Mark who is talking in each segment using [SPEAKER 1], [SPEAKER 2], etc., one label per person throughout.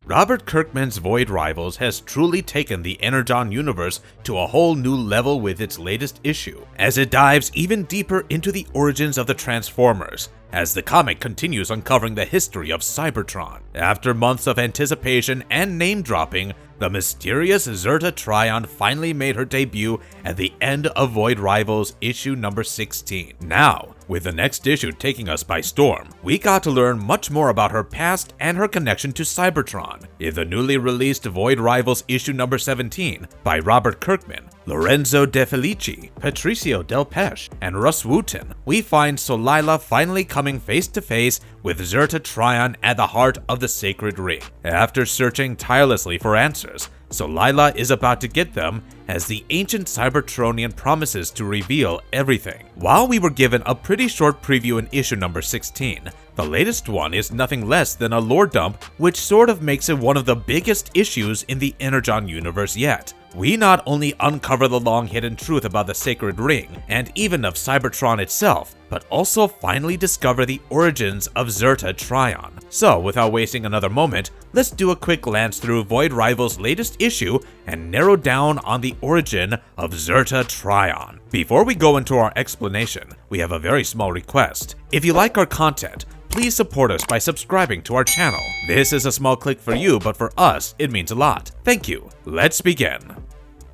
[SPEAKER 1] Robert Kirkman's Void Rivals has truly taken the Energon Universe to a whole new level with its latest issue, as it dives even deeper into the origins of the Transformers, as the comic continues uncovering the history of Cybertron. After months of anticipation and name-dropping, the mysterious Zerta Trion finally made her debut at the end of Void Rivals issue number 16. Now, with the next issue taking us by storm, we got to learn much more about her past and her connection to Cybertron. In the newly released Void Rivals issue number 17 by Robert Kirkman, Lorenzo De Felici, Patricio Delpeche, and Rus Wooton, we find Solila finally coming face to face with Zerta Trion at the heart of the Sacred Ring. After searching tirelessly for answers, Solila is about to get them as the ancient Cybertronian promises to reveal everything. While we were given a pretty short preview in issue number 16, the latest one is nothing less than a lore dump, which sort of makes it one of the biggest issues in the Energon Universe yet. We not only uncover the long-hidden truth about the Sacred Ring, and even of Cybertron itself, but also finally discover the origins of Zerta Trion. So, without wasting another moment, let's do a quick glance through Void Rivals' latest issue and narrow down on the origin of Zerta Trion. Before we go into our explanation, we have a very small request. If you like our content, please support us by subscribing to our channel. This is a small click for you, but for us, it means a lot. Thank you. Let's begin.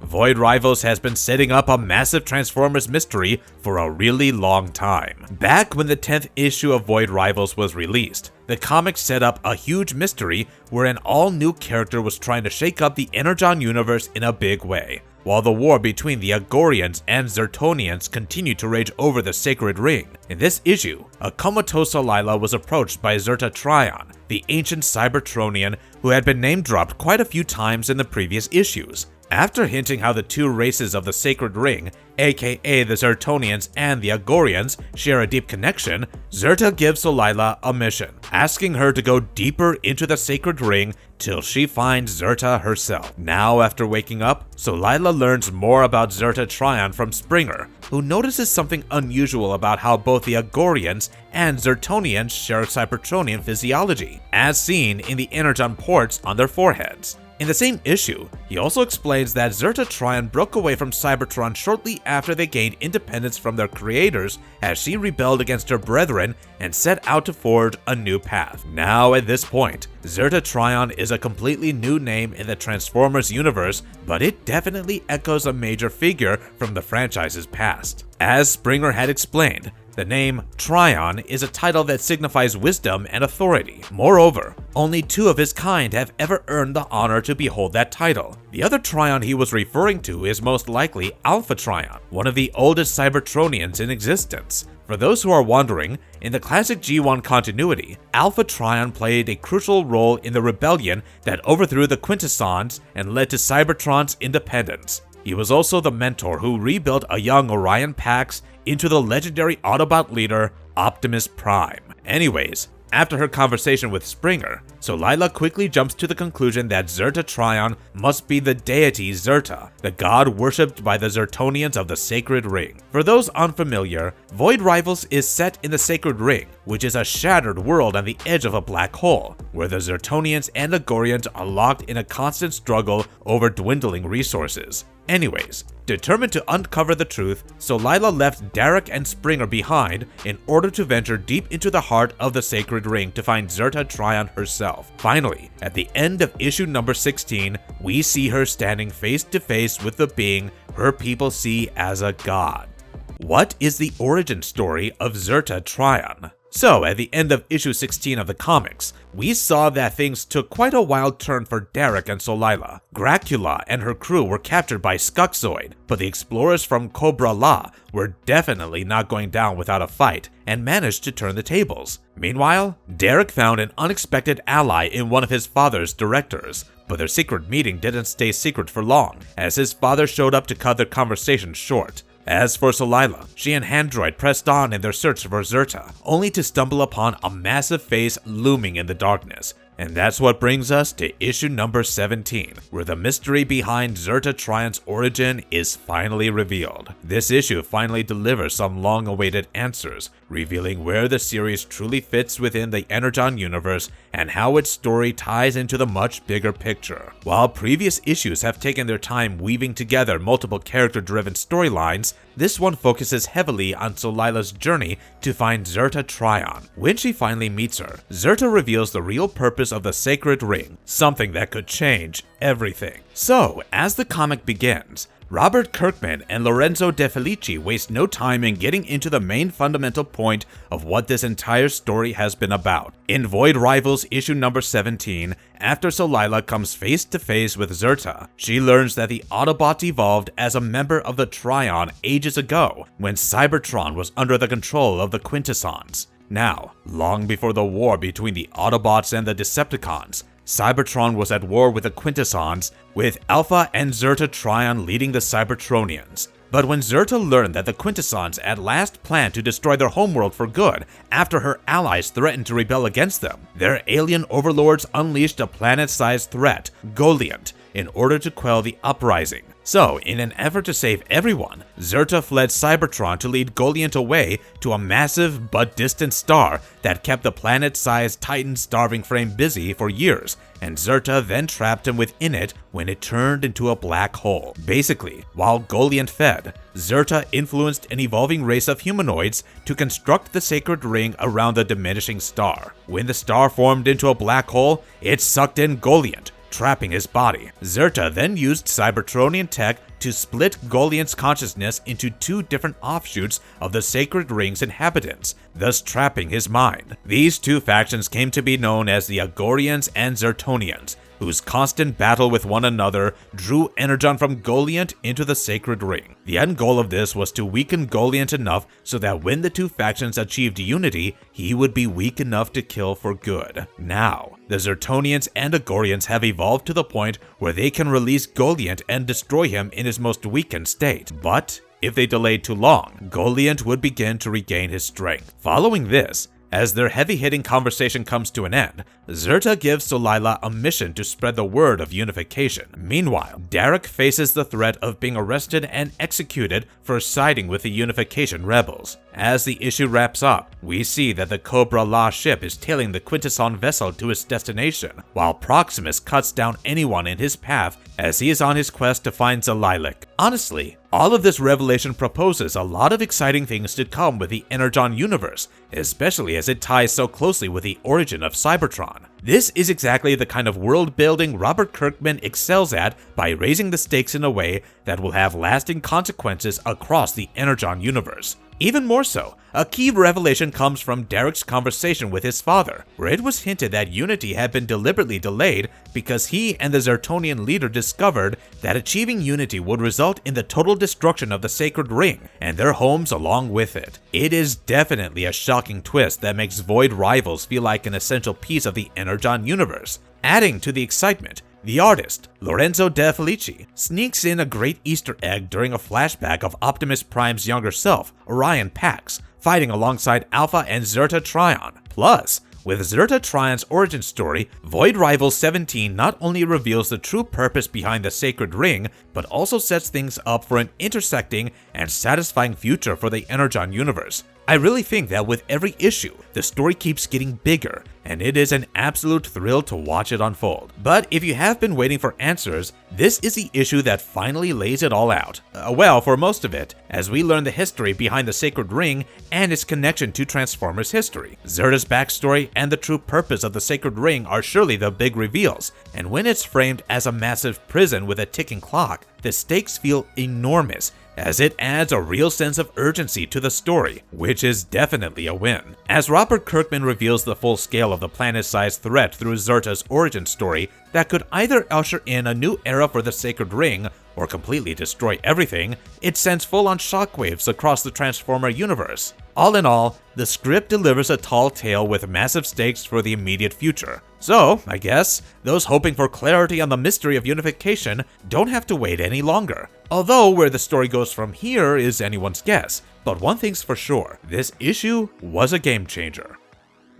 [SPEAKER 1] Void Rivals has been setting up a massive Transformers mystery for a really long time. Back when the 10th issue of Void Rivals was released, the comic set up a huge mystery where an all-new character was trying to shake up the Energon Universe in a big way, while the war between the Agorians and Zertonians continued to rage over the Sacred Ring. In this issue, a comatose Solila was approached by Zerta Trion, the ancient Cybertronian who had been name-dropped quite a few times in the previous issues. After hinting how the two races of the Sacred Ring, aka the Zertonians and the Agorians, share a deep connection, Zerta gives Solila a mission, asking her to go deeper into the Sacred Ring till she finds Zerta herself. Now, after waking up, Solila learns more about Zerta Trion from Springer, who notices something unusual about how both the Agorians and Zertonians share Cybertronian physiology, as seen in the Energon ports on their foreheads. In the same issue, he also explains that Zerta Trion broke away from Cybertron shortly after they gained independence from their creators as she rebelled against her brethren and set out to forge a new path. Now at this point, Zerta Trion is a completely new name in the Transformers universe, but it definitely echoes a major figure from the franchise's past. As Springer had explained, the name Trion is a title that signifies wisdom and authority. Moreover, only two of his kind have ever earned the honor to behold that title. The other Trion he was referring to is most likely Alpha Trion, one of the oldest Cybertronians in existence. For those who are wondering, in the classic G1 continuity, Alpha Trion played a crucial role in the rebellion that overthrew the Quintessons and led to Cybertron's independence. He was also the mentor who rebuilt a young Orion Pax into the legendary Autobot leader, Optimus Prime. Anyways, after her conversation with Springer, Solila quickly jumps to the conclusion that Zerta Trion must be the deity Zerta, the god worshipped by the Zertonians of the Sacred Ring. For those unfamiliar, Void Rivals is set in the Sacred Ring, which is a shattered world on the edge of a black hole, where the Zertonians and Agorians are locked in a constant struggle over dwindling resources. Anyways, determined to uncover the truth, Solila left Derek and Springer behind in order to venture deep into the heart of the Sacred Ring to find Zerta Trion herself. Finally, at the end of issue number 16, we see her standing face to face with the being her people see as a god. What is the origin story of Zerta Trion? So, at the end of issue 16 of the comics, we saw that things took quite a wild turn for Derek and Solila. Gracula and her crew were captured by Skuxoid, but the explorers from Cobra La were definitely not going down without a fight and managed to turn the tables. Meanwhile, Derek found an unexpected ally in one of his father's directors, but their secret meeting didn't stay secret for long, as his father showed up to cut their conversation short. As for Solila, she and Handroid pressed on in their search for Zerta, only to stumble upon a massive face looming in the darkness. And that's what brings us to issue number 17, where the mystery behind Zerta Trion's origin is finally revealed. This issue finally delivers some long-awaited answers, revealing where the series truly fits within the Energon universe and how its story ties into the much bigger picture. While previous issues have taken their time weaving together multiple character-driven storylines, this one focuses heavily on Solila's journey to find Zerta Trion. When she finally meets her, Zerta reveals the real purpose of the Sacred Ring, something that could change everything. So, as the comic begins, Robert Kirkman and Lorenzo De Felici waste no time in getting into the main fundamental point of what this entire story has been about. In Void Rivals issue number 17, after Solila comes face to face with Zerta, she learns that the Autobots evolved as a member of the Trion ages ago, when Cybertron was under the control of the Quintessons. Now, long before the war between the Autobots and the Decepticons, Cybertron was at war with the Quintessons, with Alpha and Zerta Trion leading the Cybertronians. But when Zerta learned that the Quintessons at last planned to destroy their homeworld for good after her allies threatened to rebel against them, their alien overlords unleashed a planet-sized threat, Goliant, in order to quell the uprising. So, in an effort to save everyone, Zerta fled Cybertron to lead Goliant away to a massive but distant star that kept the planet-sized Titan starving frame busy for years, and Zerta then trapped him within it when it turned into a black hole. Basically, while Goliant fed, Zerta influenced an evolving race of humanoids to construct the sacred ring around the diminishing star. When the star formed into a black hole, it sucked in Goliant, trapping his body. Zerta then used Cybertronian tech to split Goliant's consciousness into two different offshoots of the Sacred Ring's inhabitants, thus trapping his mind. These two factions came to be known as the Agorians and Zertonians, whose constant battle with one another drew energon from Goliant into the Sacred Ring. The end goal of this was to weaken Goliant enough so that when the two factions achieved unity, he would be weak enough to kill for good. Now, the Zertonians and Agorians have evolved to the point where they can release Goliant and destroy him in his most weakened state. But if they delayed too long, Goliant would begin to regain his strength. Following this, as their heavy-hitting conversation comes to an end, Zerta gives Solila a mission to spread the word of unification. Meanwhile, Derek faces the threat of being arrested and executed for siding with the unification rebels. As the issue wraps up, we see that the Cobra La ship is tailing the Quintesson vessel to its destination, while Proximus cuts down anyone in his path as he is on his quest to find Zalilik. Honestly, all of this revelation proposes a lot of exciting things to come with the Energon Universe, especially as it ties so closely with the origin of Cybertron. This is exactly the kind of world building Robert Kirkman excels at by raising the stakes in a way that will have lasting consequences across the Energon Universe. Even more so, a key revelation comes from Derek's conversation with his father, where it was hinted that unity had been deliberately delayed because he and the Zertonian leader discovered that achieving unity would result in the total destruction of the Sacred Ring and their homes along with it. It is definitely a shocking twist that makes Void Rivals feel like an essential piece of the Energon universe. Adding to the excitement, the artist, Lorenzo De Felici, sneaks in a great Easter egg during a flashback of Optimus Prime's younger self, Orion Pax, fighting alongside Alpha and Zerta Trion. Plus, with Zerta Trion's origin story, Void Rivals 17 not only reveals the true purpose behind the Sacred Ring, but also sets things up for an intersecting and satisfying future for the Energon universe. I really think that with every issue, the story keeps getting bigger, and it is an absolute thrill to watch it unfold. But if you have been waiting for answers, this is the issue that finally lays it all out. Well, for most of it, as we learn the history behind the Sacred Ring and its connection to Transformers history. Zerta's backstory and the true purpose of the Sacred Ring are surely the big reveals, and when it's framed as a massive prison with a ticking clock, the stakes feel enormous, as it adds a real sense of urgency to the story, which is definitely a win. As Robert Kirkman reveals the full scale of the planet-sized threat through Zerta's origin story that could either usher in a new era for the Sacred Ring or completely destroy everything, it sends full-on shockwaves across the Transformer universe. All in all, the script delivers a tall tale with massive stakes for the immediate future. So, I guess, those hoping for clarity on the mystery of unification don't have to wait any longer. Although where the story goes from here is anyone's guess, but one thing's for sure, this issue was a game changer.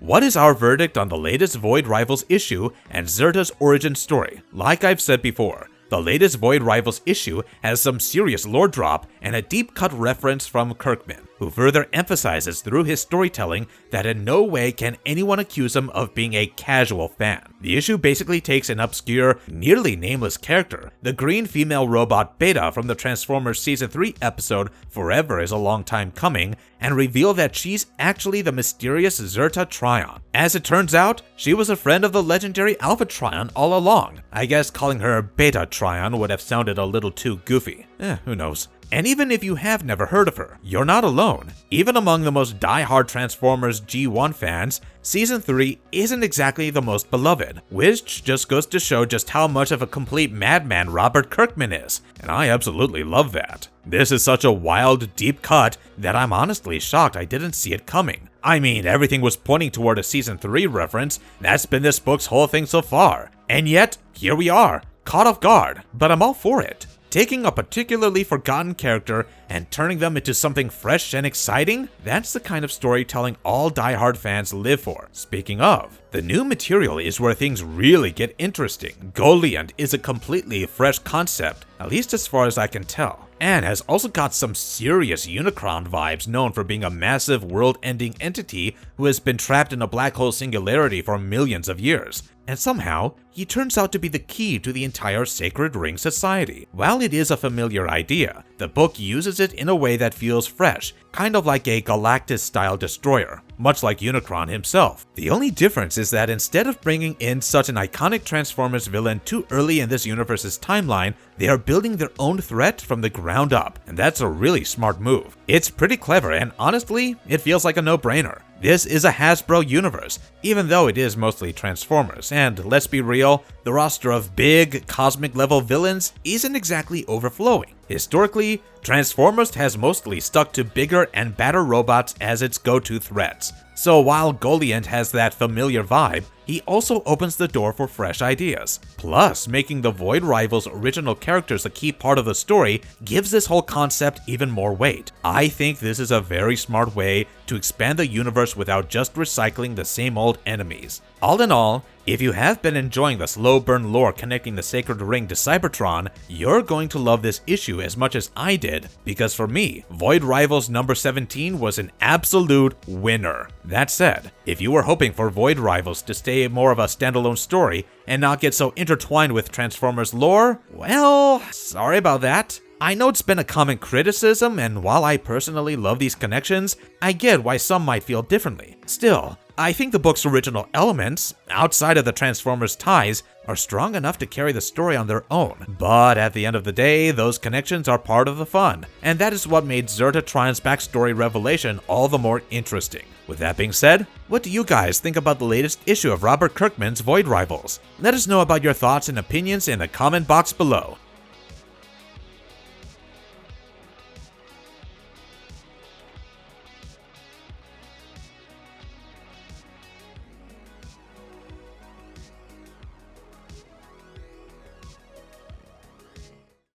[SPEAKER 1] What is our verdict on the latest Void Rivals issue and Zerta's origin story? Like I've said before, the latest Void Rivals issue has some serious lore drop and a deep-cut reference from Kirkman, who further emphasizes through his storytelling that in no way can anyone accuse him of being a casual fan. The issue basically takes an obscure, nearly nameless character, the green female robot Beta from the Transformers Season 3 episode Forever is a Long Time Coming, and reveal that she's actually the mysterious Zerta Trion. As it turns out, she was a friend of the legendary Alpha Trion all along. I guess calling her Beta Trion would have sounded a little too goofy. Who knows. And even if you have never heard of her, you're not alone. Even among the most die-hard Transformers G1 fans, Season 3 isn't exactly the most beloved, which just goes to show just how much of a complete madman Robert Kirkman is, and I absolutely love that. This is such a wild, deep cut that I'm honestly shocked I didn't see it coming. I mean, everything was pointing toward a Season 3 reference. That's been this book's whole thing so far. And yet, here we are, caught off guard, but I'm all for it. Taking a particularly forgotten character and turning them into something fresh and exciting? That's the kind of storytelling all die-hard fans live for. Speaking of, the new material is where things really get interesting. Goliant is a completely fresh concept, at least as far as I can tell, and has also got some serious Unicron vibes, known for being a massive world-ending entity who has been trapped in a black hole singularity for millions of years. And somehow, he turns out to be the key to the entire Sacred Ring Society. While it is a familiar idea, the book uses it in a way that feels fresh, kind of like a Galactus-style destroyer, much like Unicron himself. The only difference is that instead of bringing in such an iconic Transformers villain too early in this universe's timeline, they are building their own threat from the ground up, and that's a really smart move. It's pretty clever, and honestly, it feels like a no-brainer. This is a Hasbro universe, even though it is mostly Transformers, and let's be real, the roster of big, cosmic-level villains isn't exactly overflowing. Historically, Transformers has mostly stuck to bigger and badder robots as its go-to threats. So while Goliant has that familiar vibe, he also opens the door for fresh ideas. Plus, making the Void Rivals' original characters a key part of the story gives this whole concept even more weight. I think this is a very smart way to expand the universe without just recycling the same old enemies. All in all, if you have been enjoying the slow burn lore connecting the Sacred Ring to Cybertron, you're going to love this issue as much as I did, because for me, Void Rivals number 17 was an absolute winner. That said, if you were hoping for Void Rivals to stay more of a standalone story and not get so intertwined with Transformers lore, well, sorry about that. I know it's been a common criticism, and while I personally love these connections, I get why some might feel differently. Still, I think the book's original elements, outside of the Transformers ties, are strong enough to carry the story on their own. But at the end of the day, those connections are part of the fun, and that is what made Zerta Trion's backstory revelation all the more interesting. With that being said, what do you guys think about the latest issue of Robert Kirkman's Void Rivals? Let us know about your thoughts and opinions in the comment box below.